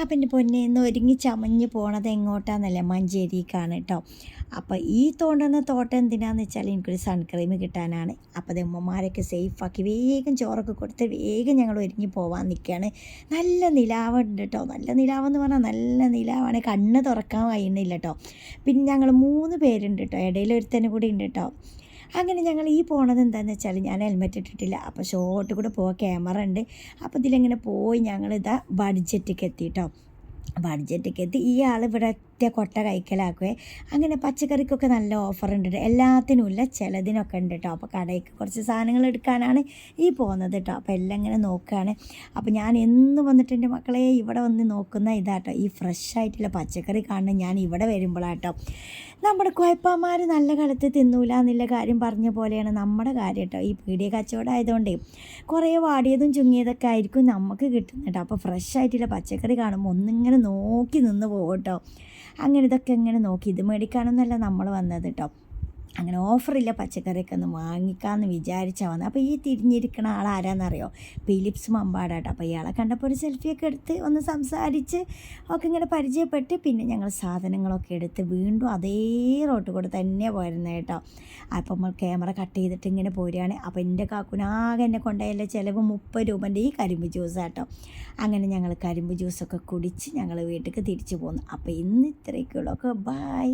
അപ്പം എൻ്റെ പൊന്നെ ഇന്ന് ഒരുങ്ങി ചമഞ്ഞ് പോണത് എങ്ങോട്ടാന്നല്ലേ, മഞ്ചേരിക്കാണ് കേട്ടോ. അപ്പോൾ ഈ തോണ്ടുന്ന തോട്ടം എന്തിനാന്ന് വെച്ചാൽ എനിക്കൊരു സൺക്രീം കിട്ടാനാണ്. അപ്പോൾ അത് ഉമ്മമാരൊക്കെ സേഫാക്കി വേഗം ചോറൊക്കെ കൊടുത്ത് വേഗം ഞങ്ങൾ ഒരുങ്ങി പോകാൻ നിൽക്കുകയാണ്. നല്ല നിലാവുണ്ട് കേട്ടോ, നല്ല നിലാവെന്ന് പറഞ്ഞാൽ നല്ല നിലാവാണ്, കണ്ണ് തുറക്കാൻ കഴിയുന്നില്ല കേട്ടോ. പിന്നെ ഞങ്ങൾ 3 പേരുണ്ട് കേട്ടോ, ഇടയിൽ ഒരുത്തന്നെ കൂടി ഉണ്ട് കേട്ടോ. അങ്ങനെ ഞങ്ങൾ ഈ പോണത് എന്താണെന്ന് വെച്ചാൽ ഞാൻ ഹെൽമെറ്റ് ഇട്ടിട്ടില്ല, അപ്പോൾ ഷോട്ട് കൂടെ പോകാൻ ക്യാമറ ഉണ്ട്. അപ്പോൾ ഇതിലിങ്ങനെ പോയി ഞങ്ങളിതാ ബഡ്ജറ്റൊക്കെ എത്തി കേട്ടോ. ബഡ്ജറ്റൊക്കെ എത്തി ഈ ആൾ ഇവിടെ ഒറ്റ കൊട്ട കഴിക്കലാക്കുവേ. അങ്ങനെ പച്ചക്കറിക്കൊക്കെ നല്ല ഓഫർ ഉണ്ട് കേട്ടോ, എല്ലാത്തിനും ഇല്ല, ചിലതിനൊക്കെ ഉണ്ട് കേട്ടോ. അപ്പോൾ കടയ്ക്ക് കുറച്ച് സാധനങ്ങൾ എടുക്കാനാണ് ഈ പോകുന്നത് കേട്ടോ. അപ്പോൾ എല്ലാം ഇങ്ങനെ നോക്കുകയാണ്. അപ്പോൾ ഞാൻ എന്ന് വന്നിട്ട് എൻ്റെ മക്കളെ ഇവിടെ വന്ന് നോക്കുന്ന ഇതാട്ടോ, ഈ ഫ്രഷ് ആയിട്ടുള്ള പച്ചക്കറി കാണുന്നത് ഞാൻ ഇവിടെ വരുമ്പോഴാട്ടോ. നമ്മുടെ കുഴപ്പന്മാർ നല്ല കാലത്ത് തിന്നൂല എന്നുള്ള കാര്യം പറഞ്ഞ പോലെയാണ് നമ്മുടെ കാര്യം കേട്ടോ. ഈ പീടിക കച്ചവടം ആയതുകൊണ്ട് കുറേ വാടിയതും ചുങ്ങിയതൊക്കെ ആയിരിക്കും നമുക്ക് കിട്ടുന്നത് കേട്ടോ. അപ്പോൾ ഫ്രഷ് ആയിട്ടുള്ള പച്ചക്കറി കാണുമ്പോൾ ഒന്നിങ്ങനെ നോക്കി നിന്ന് പോകും കേട്ടോ. അങ്ങനെ ഇതൊക്കെ ഇങ്ങനെ നോക്കി, ഇത് മേടിക്കാനൊന്നല്ല നമ്മൾ വന്നത് കേട്ടോ. അങ്ങനെ ഓഫറില്ല പച്ചക്കറിയൊക്കെ ഒന്ന് വാങ്ങിക്കാമെന്ന് വിചാരിച്ചാൽ വന്നത്. അപ്പോൾ ഈ തിരിഞ്ഞിരിക്കുന്ന ആൾ ആരാന്നറിയോ, ഫിലിപ്സ് മമ്പാടാട്ടോ. അപ്പോൾ ഇയാളെ കണ്ടപ്പോൾ ഒരു സെൽഫിയൊക്കെ എടുത്ത് ഒന്ന് സംസാരിച്ച് ഒക്കെ ഇങ്ങനെ പരിചയപ്പെട്ട് പിന്നെ ഞങ്ങൾ സാധനങ്ങളൊക്കെ എടുത്ത് വീണ്ടും അതേ റോട്ട് കൂടെ തന്നെ പോയിരുന്നത് കേട്ടോ. അപ്പോൾ നമ്മൾ ക്യാമറ കട്ട് ചെയ്തിട്ട് ഇങ്ങനെ പോരുകയാണ്. അപ്പോൾ എൻ്റെ കാക്കുനാകെ എന്നെ കൊണ്ടുപോയല്ല ചിലവ് 30 രൂപൻ്റെ ഈ കരിമ്പ് ജ്യൂസാട്ടോ. അങ്ങനെ ഞങ്ങൾ കരിമ്പ് ജ്യൂസൊക്കെ കുടിച്ച് ഞങ്ങൾ വീട്ടിലേക്ക് തിരിച്ചു പോന്നു. അപ്പോൾ ഇന്ന് ഇത്രയൊക്കെയുള്ളൂ. Okay, by.